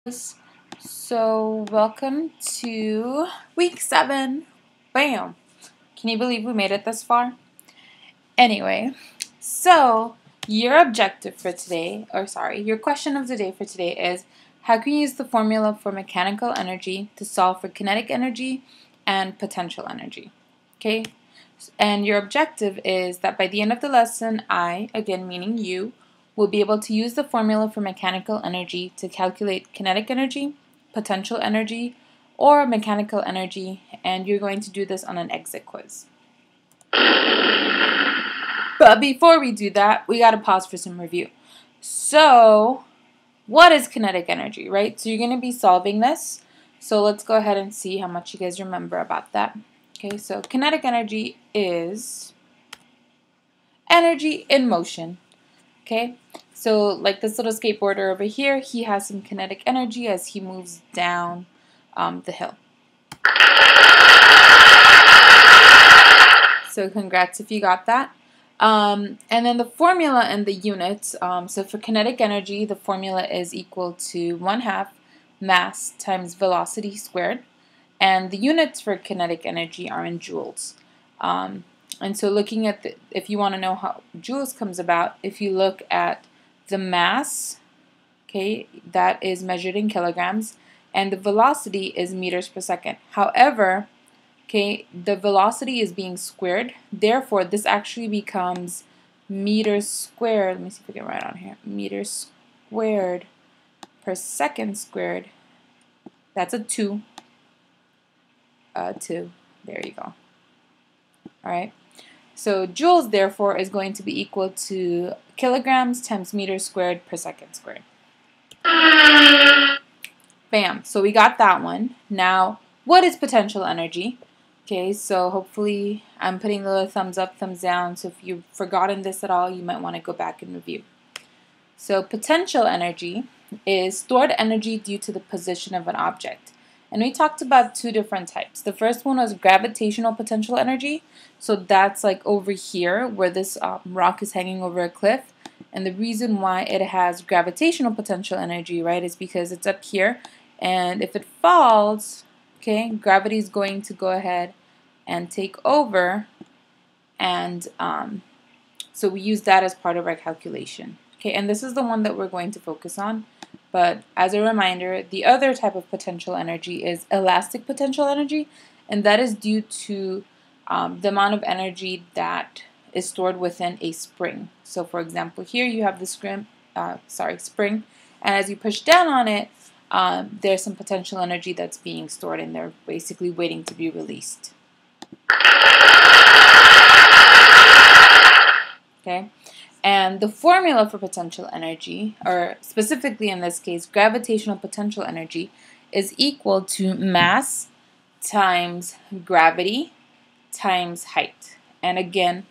So welcome to week 7. Bam! Can you believe we made it this far? Anyway, so your objective for today, your question of the day for today is, how can you use the formula for mechanical energy to solve for kinetic energy and potential energy? Okay? And your objective is that by the end of the lesson, I, again meaning you, will be able to use the formula for mechanical energy to calculate kinetic energy, potential energy, or mechanical energy, and you're going to do this on an exit quiz. But before we do that, we got to pause for some review. So, what is kinetic energy, right? So you're going to be solving this. So let's go ahead and see how much you guys remember about that. Okay, so kinetic energy is energy in motion. Okay, so like this little skateboarder over here, he has some kinetic energy as he moves down the hill. So congrats if you got that. And then the formula and the units. So for kinetic energy, the formula is equal to 1/2 mass times velocity squared. And the units for kinetic energy are in joules. And so looking at if you want to know how joules comes about, if you look at the mass, okay, that is measured in kilograms, and the velocity is meters per second. However, okay, the velocity is being squared, therefore this actually becomes meters squared. Let me see if I can write on here. Meters squared per second squared. That's a 2. 2. There you go. All right. So joules, therefore, is going to be equal to kilograms times meters squared per second squared. Bam. So we got that one. Now, what is potential energy? Okay, so hopefully I'm putting the little thumbs up, thumbs down. So if you've forgotten this at all, you might want to go back and review. So potential energy is stored energy due to the position of an object. And we talked about 2 different types. The first one was gravitational potential energy. So that's like over here where this rock is hanging over a cliff. And the reason why it has gravitational potential energy, right, is because it's up here. And if it falls, okay, gravity is going to go ahead and take over. And so we use that as part of our calculation. Okay, and this is the one that we're going to focus on. But as a reminder, the other type of potential energy is elastic potential energy, and that is due to the amount of energy that is stored within a spring. So for example, here you have the spring, and as you push down on it, there's some potential energy that's being stored in there, basically waiting to be released. Okay. And the formula for potential energy, or specifically in this case, gravitational potential energy, is equal to mass times gravity times height. And again,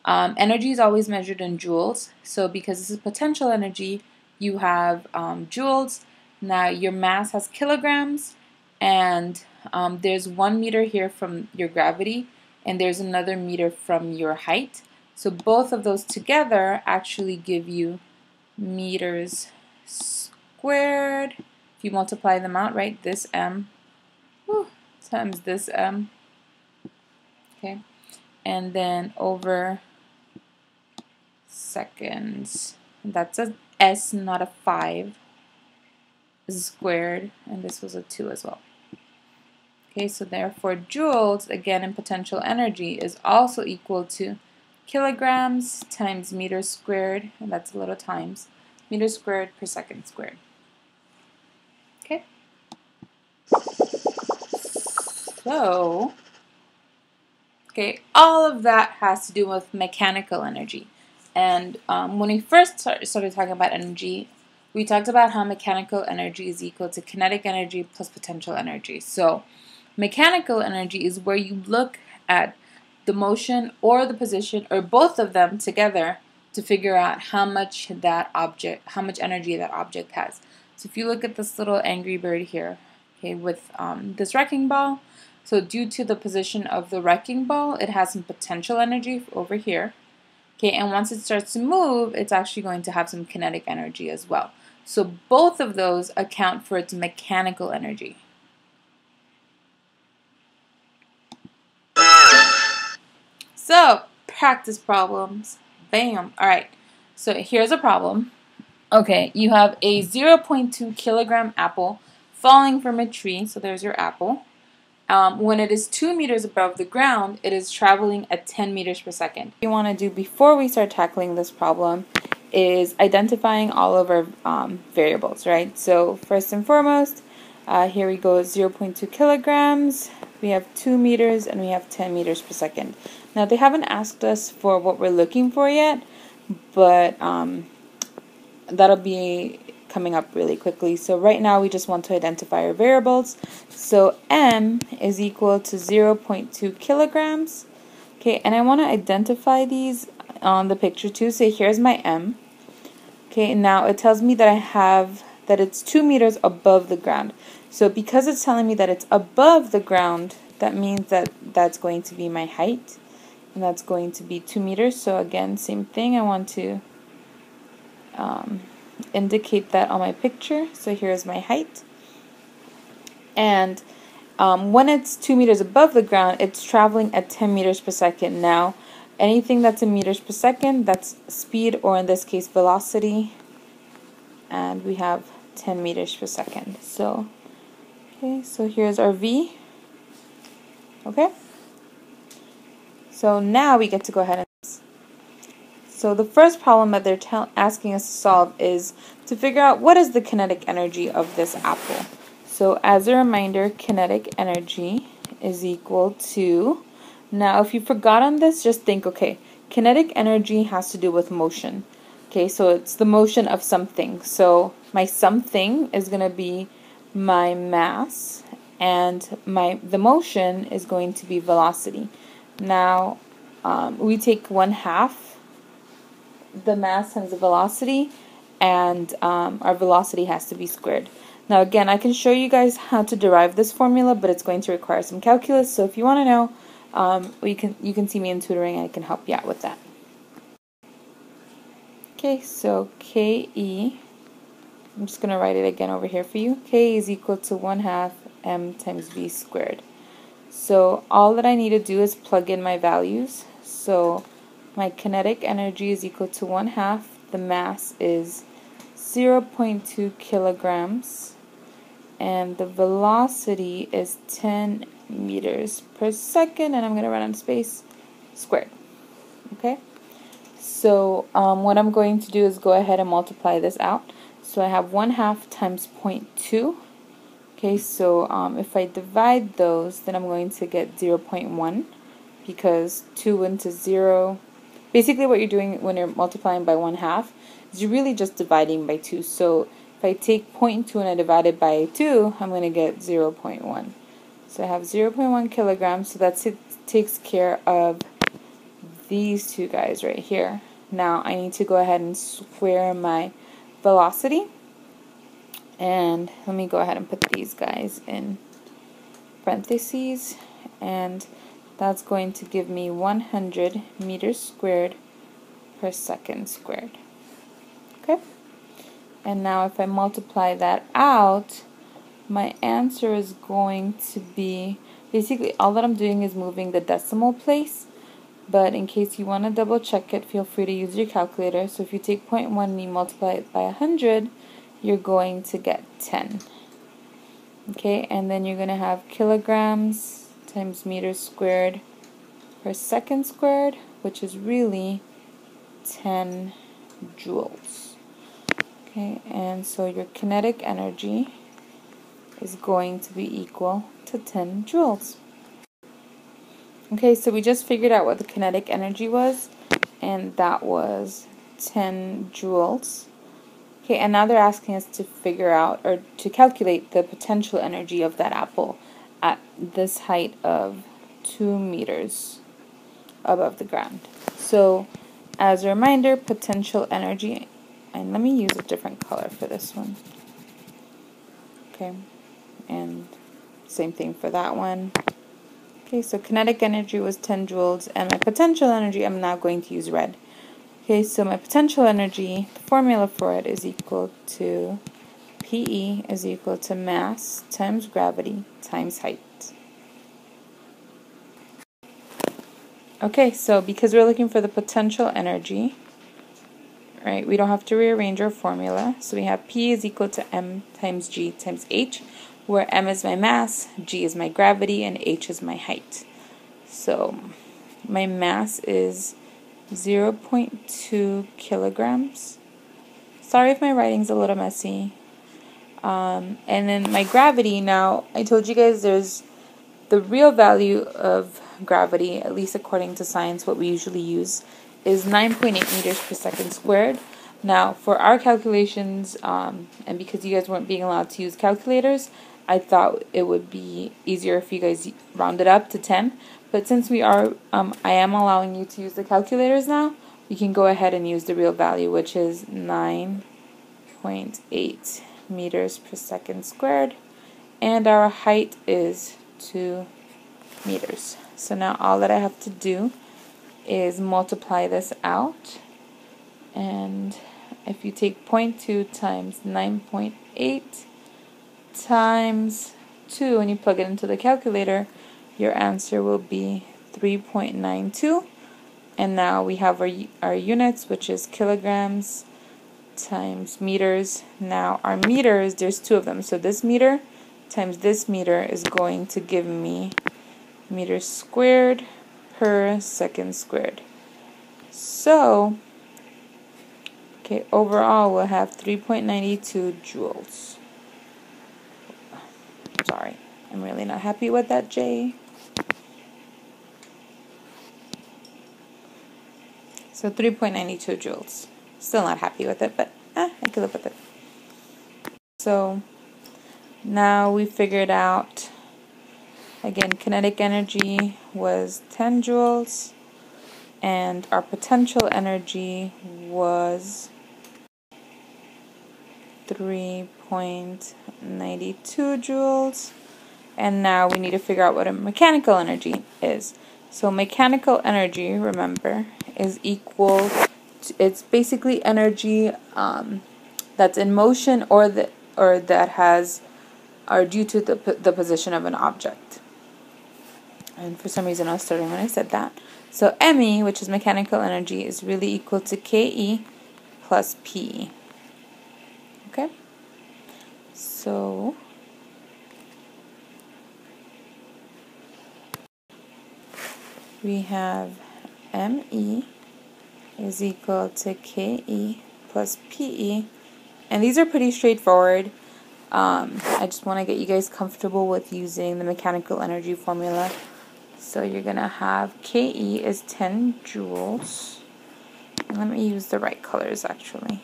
energy is always measured in joules. So because this is potential energy, you have joules. Now your mass has kilograms, and there's 1 meter here from your gravity, and there's another meter from your height. So both of those together actually give you meters squared. If you multiply them out, right, this m times this m, okay, and then over seconds. That's a s, not a 5, squared, and this was a 2 as well. Okay, so therefore joules, again in potential energy, is also equal to kilograms times meters squared, and that's a little times, meters squared per second squared. Okay? So, okay, all of that has to do with mechanical energy. And when we first started talking about energy, we talked about how mechanical energy is equal to kinetic energy plus potential energy. So, mechanical energy is where you look at the motion or the position or both of them together to figure out how much energy that object has. So if you look at this little angry bird here, okay, with this wrecking ball, so due to the position of the wrecking ball, it has some potential energy over here. Okay, and once it starts to move, it's actually going to have some kinetic energy as well. So both of those account for its mechanical energy. So, practice problems. Bam. All right. So here's a problem. Okay, you have a 0.2 kilogram apple falling from a tree. So there's your apple. When it is 2 meters above the ground, it is traveling at 10 meters per second. What you want to do before we start tackling this problem is identifying all of our variables, right? So first and foremost, here we go, 0.2 kilograms. We have 2 meters and we have 10 meters per second. Now they haven't asked us for what we're looking for yet, but that'll be coming up really quickly. So right now we just want to identify our variables. So M is equal to 0.2 kilograms. Okay, and I want to identify these on the picture too. So here's my M. Okay, now it tells me that it's 2 meters above the ground. So because it's telling me that it's above the ground, that means that that's going to be my height. And that's going to be 2 meters. So again, same thing. I want to indicate that on my picture. So here's my height. And when it's 2 meters above the ground, it's traveling at 10 meters per second. Now, anything that's in meters per second, that's speed, or in this case, velocity. And we have 10 meters per second. So, okay, so here's our V. Okay. So now we get to go ahead and... So the first problem that they're asking us to solve is to figure out what is the kinetic energy of this apple. So as a reminder, kinetic energy is equal to... Now if you forgot on this, just think, okay, kinetic energy has to do with motion. Okay, so it's the motion of something. So my something is going to be my mass, and the motion is going to be velocity. Now we take 1/2 the mass times the velocity, and our velocity has to be squared. Now again, I can show you guys how to derive this formula, but it's going to require some calculus. So if you want to know, you can see me in tutoring and I can help you out with that. Okay, so KE, I'm just going to write it again over here for you. K is equal to 1/2 m times v squared. So all that I need to do is plug in my values. So my kinetic energy is equal to 1/2. The mass is 0.2 kilograms. And the velocity is 10 meters per second. And I'm going to run out of space, squared. Okay? So what I'm going to do is go ahead and multiply this out. So I have 1/2 times 0.2. Okay, so if I divide those, then I'm going to get 0.1, because 2 into 0... Basically what you're doing when you're multiplying by 1/2 is you're really just dividing by 2. So if I take 0.2 and I divide it by 2, I'm going to get 0.1. So I have 0.1 kilograms, so that takes care of these two guys right here. Now I need to go ahead and square my velocity. And let me go ahead and put these guys in parentheses. And that's going to give me 100 meters squared per second squared. Okay? And now if I multiply that out, my answer is going to be... Basically, all that I'm doing is moving the decimal place. But in case you want to double check it, feel free to use your calculator. So if you take 0.1 and you multiply it by 100, you're going to get 10. Okay, and then you're going to have kilograms times meters squared per second squared, which is really 10 joules. Okay, and so your kinetic energy is going to be equal to 10 joules. Okay, so we just figured out what the kinetic energy was, and that was 10 joules. Okay, and now they're asking us to figure out, or to calculate, the potential energy of that apple at this height of 2 meters above the ground. So, as a reminder, potential energy, and let me use a different color for this one. Okay, and same thing for that one. Okay, so kinetic energy was 10 joules, and my potential energy, I'm now going to use red. Okay, so my potential energy, the formula for it is equal to PE is equal to mass times gravity times height. Okay, so because we're looking for the potential energy, right, we don't have to rearrange our formula. So we have P is equal to M times G times H, where M is my mass, G is my gravity, and H is my height. So my mass is 0.2 kilograms. Sorry if my writing's a little messy. And then my gravity, now I told you guys there's the real value of gravity, at least according to science, what we usually use, is 9.8 meters per second squared. Now, for our calculations, and because you guys weren't being allowed to use calculators, I thought it would be easier if you guys rounded up to 10. But since we are, I am allowing you to use the calculators now, we can go ahead and use the real value, which is 9.8 meters per second squared. And our height is 2 meters. So now all that I have to do is multiply this out. And if you take 0.2 times 9.8 times 2 and you plug it into the calculator, your answer will be 3.92. And now we have our units, which is kilograms times meters. Now our meters, there's two of them. So this meter times this meter is going to give me meters squared per second squared. So, okay, overall we'll have 3.92 joules. Sorry, I'm really not happy with that J. So 3.92 joules. Still not happy with it, but I can live with it. So now we figured out, again, kinetic energy was 10 joules, and our potential energy was 3.92 joules. And now we need to figure out what a mechanical energy is. So mechanical energy, remember, is equal to, it's basically energy that's in motion or that are due to the position of an object. And for some reason I was stuttering when I said that. So ME, which is mechanical energy, is really equal to KE plus PE. Okay? So we have ME is equal to KE plus PE. And these are pretty straightforward. I just want to get you guys comfortable with using the mechanical energy formula. So you're going to have KE is 10 joules. And let me use the right colors actually.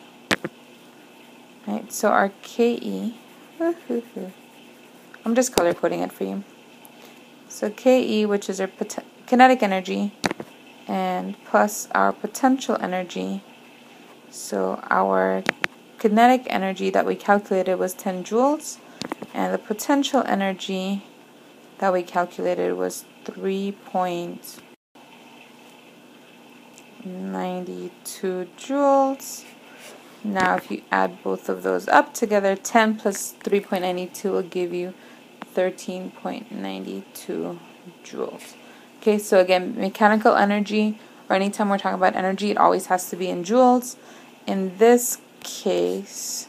Right, so our KE, I'm just color coding it for you. So KE, which is our kinetic energy, and plus our potential energy. So our kinetic energy that we calculated was 10 joules, and the potential energy that we calculated was 3.92 joules. Now if you add both of those up together, 10 plus 3.92 will give you 13.92 joules. Okay, so again, mechanical energy, or anytime we're talking about energy, it always has to be in joules. In this case,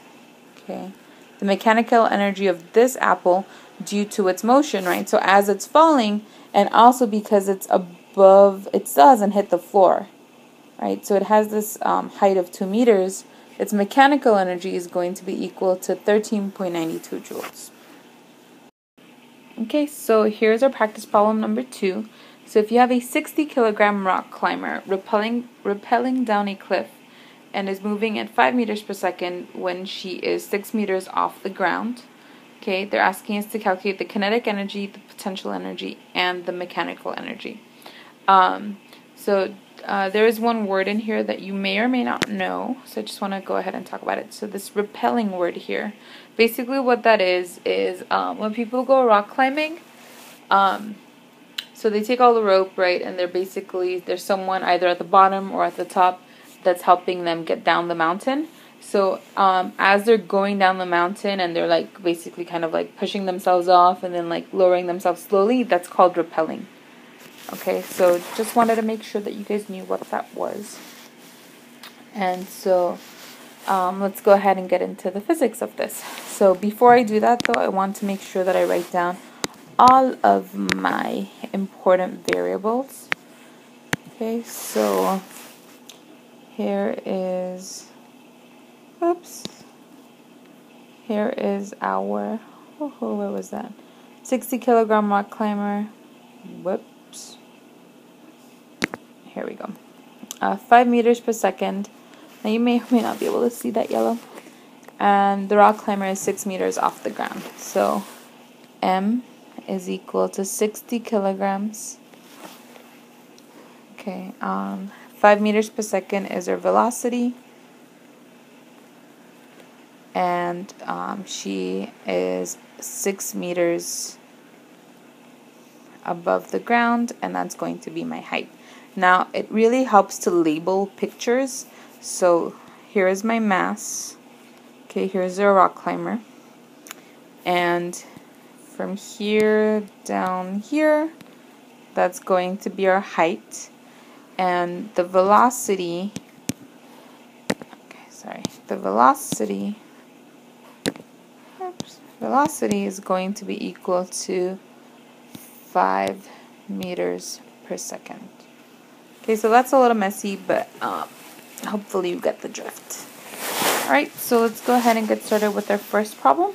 okay, the mechanical energy of this apple due to its motion, right? So as it's falling, and also because it's above, it still hasn't hit the floor, right? So it has this height of 2 meters. Its mechanical energy is going to be equal to 13.92 joules. Okay, so here's our practice problem number 2. So if you have a 60-kilogram rock climber rappelling down a cliff and is moving at 5 meters per second when she is 6 meters off the ground, okay, they're asking us to calculate the kinetic energy, the potential energy, and the mechanical energy. There is one word in here that you may or may not know, so I just want to go ahead and talk about it. So this rappelling word here, basically what that is when people go rock climbing, so they take all the rope, right, and there's someone either at the bottom or at the top, that's helping them get down the mountain. So as they're going down the mountain and they're like basically kind of like pushing themselves off and then like lowering themselves slowly, that's called rappelling. Okay, so just wanted to make sure that you guys knew what that was. And so let's go ahead and get into the physics of this. So before I do that though, I want to make sure that I write down all of my important variables. Okay, so here is our, where was that? 60 kilogram rock climber. Whoops. Here we go. 5 meters per second. Now you may or may not be able to see that yellow. And the rock climber is 6 meters off the ground. So M is equal to 60 kilograms. Okay, 5 meters per second is her velocity. And she is 6 meters above the ground, and that's going to be my height. Now, it really helps to label pictures. So here is my mass. Okay, here's a rock climber. And from here down here, that's going to be our height. And the velocity, the velocity is going to be equal to 5 meters per second. Okay, so that's a little messy, but hopefully you get the drift. Alright, so let's go ahead and get started with our first problem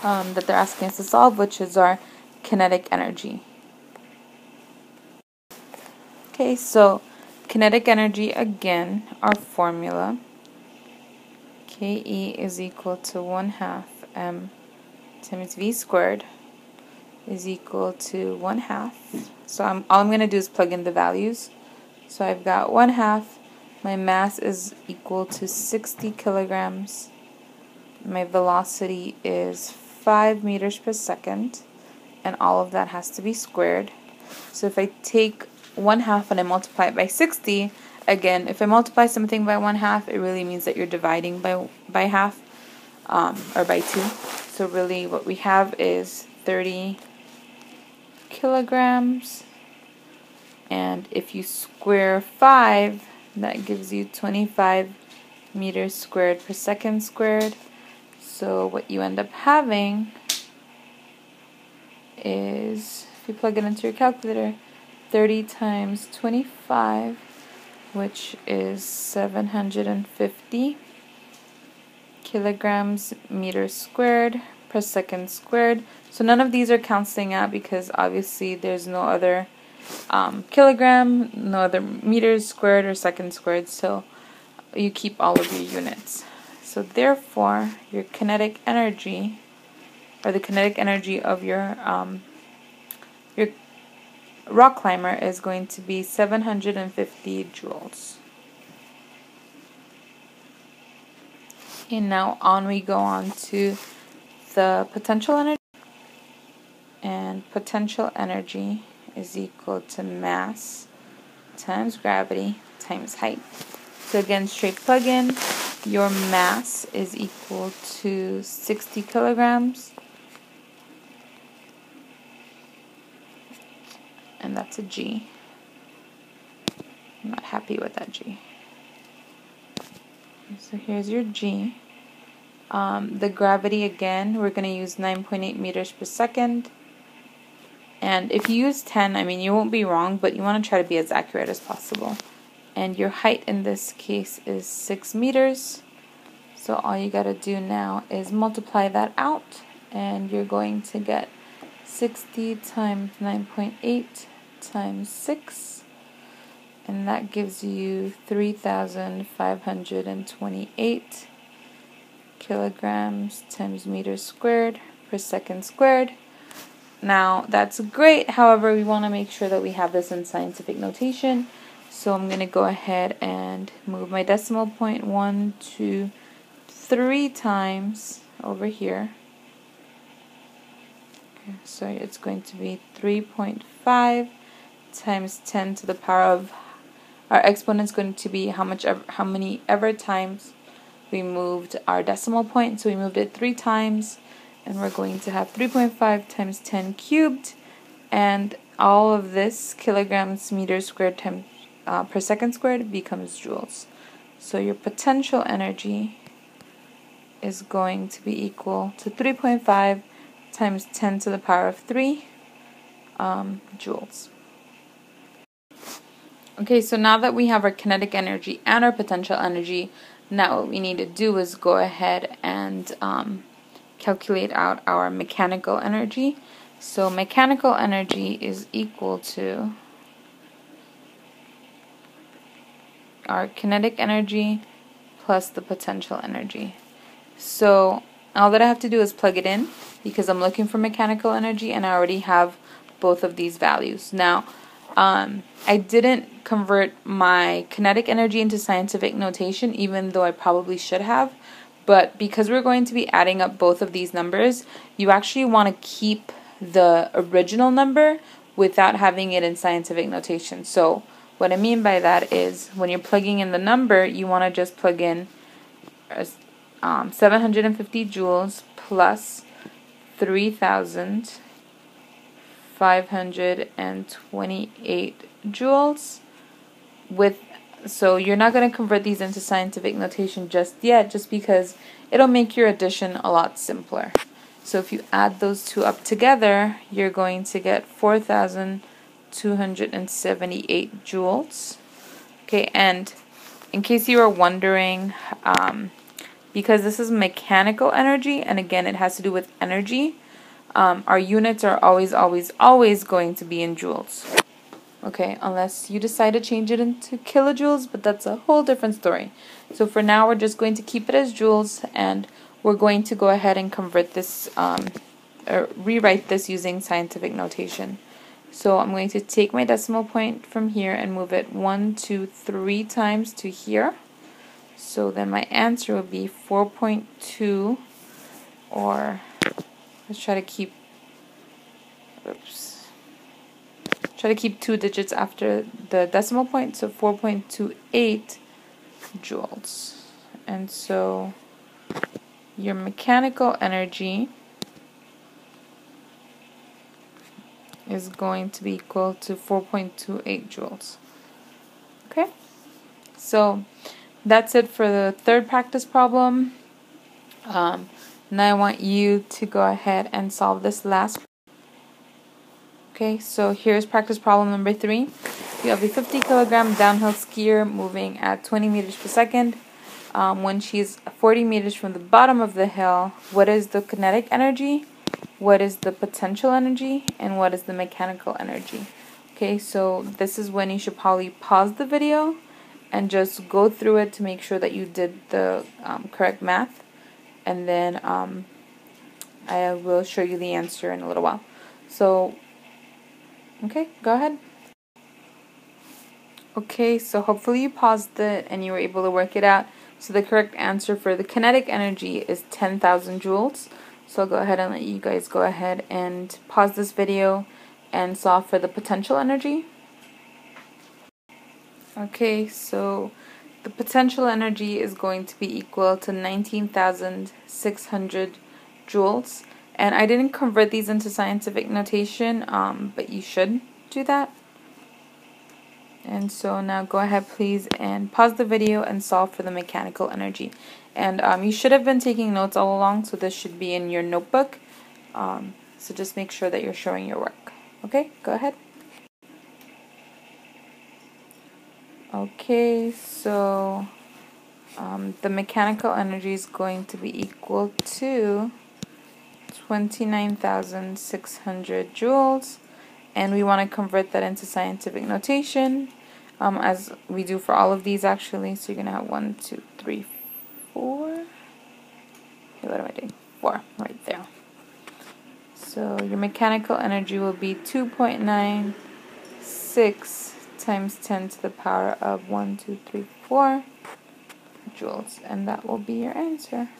that they're asking us to solve, which is our kinetic energy. Okay, so kinetic energy, again, our formula, KE is equal to 1/2 m times v squared is equal to 1/2. So all I'm going to do is plug in the values. So I've got 1/2. My mass is equal to 60 kilograms. My velocity is 5 meters per second. And all of that has to be squared. So if I take 1/2 and I multiply it by 60, again, if I multiply something by 1/2, it really means that you're dividing by half, or by 2. So really what we have is 30 kilograms. And if you square 5, that gives you 25 meters squared per second squared. So what you end up having is, if you plug it into your calculator, 30 times 25, which is 750 kilograms meters squared per second squared. So none of these are canceling out because obviously there's no other kilogram, no other meters squared or second squared, so you keep all of your units. So therefore, your kinetic energy, or the kinetic energy of your rock climber, is going to be 750 joules. And now we go on to the potential energy. And potential energy is equal to mass times gravity times height. So again, straight plug in. Your mass is equal to 60 kilograms. And that's a G. I'm not happy with that G. So here's your G. The gravity, again, we're going to use 9.8 meters per second. And if you use 10, I mean, you won't be wrong, but you want to try to be as accurate as possible. And your height in this case is 6 meters. So all you got to do now is multiply that out, and you're going to get 60 times 9.8 times 6. And that gives you 3,528 kilograms times meters squared per second squared. Now, that's great. However, we want to make sure that we have this in scientific notation. So I'm going to go ahead and move my decimal point 1, 2, 3 times over here. Okay, so it's going to be 3.5 times 10 to the power of our exponent is going to be how many ever times we moved our decimal point. So we moved it 3 times, and we're going to have 3.5 times 10 cubed, and all of this kilograms meters squared times per second squared becomes joules. So your potential energy is going to be equal to 3.5 times 10 to the power of 3 joules. Okay, so now that we have our kinetic energy and our potential energy, now what we need to do is go ahead and calculate out our mechanical energy. So mechanical energy is equal to our kinetic energy plus the potential energy. So all that I have to do is plug it in, because I'm looking for mechanical energy and I already have both of these values. Now, I didn't convert my kinetic energy into scientific notation, even though I probably should have. But because we're going to be adding up both of these numbers, you actually want to keep the original number without having it in scientific notation. So what I mean by that is when you're plugging in the number, you want to just plug in 750 joules plus 3,528 joules so you're not going to convert these into scientific notation just yet, just because it'll make your addition a lot simpler. So if you add those two up together, you're going to get 4,278 joules. Okay, and in case you were wondering, because this is mechanical energy, and again it has to do with energy, our units are always going to be in joules. Okay, unless you decide to change it into kilojoules, but that's a whole different story. So for now, we're just going to keep it as joules, and we're going to go ahead and convert this, or rewrite this using scientific notation. So I'm going to take my decimal point from here and move it 1, 2, 3 times to here. So then my answer would be 4.2, or let's try to keep, try to keep 2 digits after the decimal point, so 4.28 joules. And so your mechanical energy is going to be equal to 4.28 joules. Okay, so that's it for the third practice problem. Now I want you to go ahead and solve this last. Okay, so here's practice problem number 3. You have a 50 kilogram downhill skier moving at 20 meters per second. When she's 40 meters from the bottom of the hill, what is the kinetic energy, what is the potential energy, and what is the mechanical energy? Okay, so this is when you should probably pause the video and just go through it to make sure that you did the correct math, and then I will show you the answer in a little while. So, okay, go ahead. Okay, so hopefully you paused it and you were able to work it out. So the correct answer for the kinetic energy is 10,000 joules. So I'll go ahead and let you guys go ahead and pause this video and solve for the potential energy. Okay, so the potential energy is going to be equal to 19,600 joules. And I didn't convert these into scientific notation, but you should do that. And so now go ahead, please, and pause the video and solve for the mechanical energy. And you should have been taking notes all along, so this should be in your notebook. So just make sure that you're showing your work. Okay, go ahead. Okay, so the mechanical energy is going to be equal to 29,600 joules, and we want to convert that into scientific notation, as we do for all of these actually. So you're going to have 1, 2, 3, 4. Okay, what am I doing? 4, right there. So your mechanical energy will be 2.96 times 10 to the power of 1, 2, 3, 4 joules, and that will be your answer.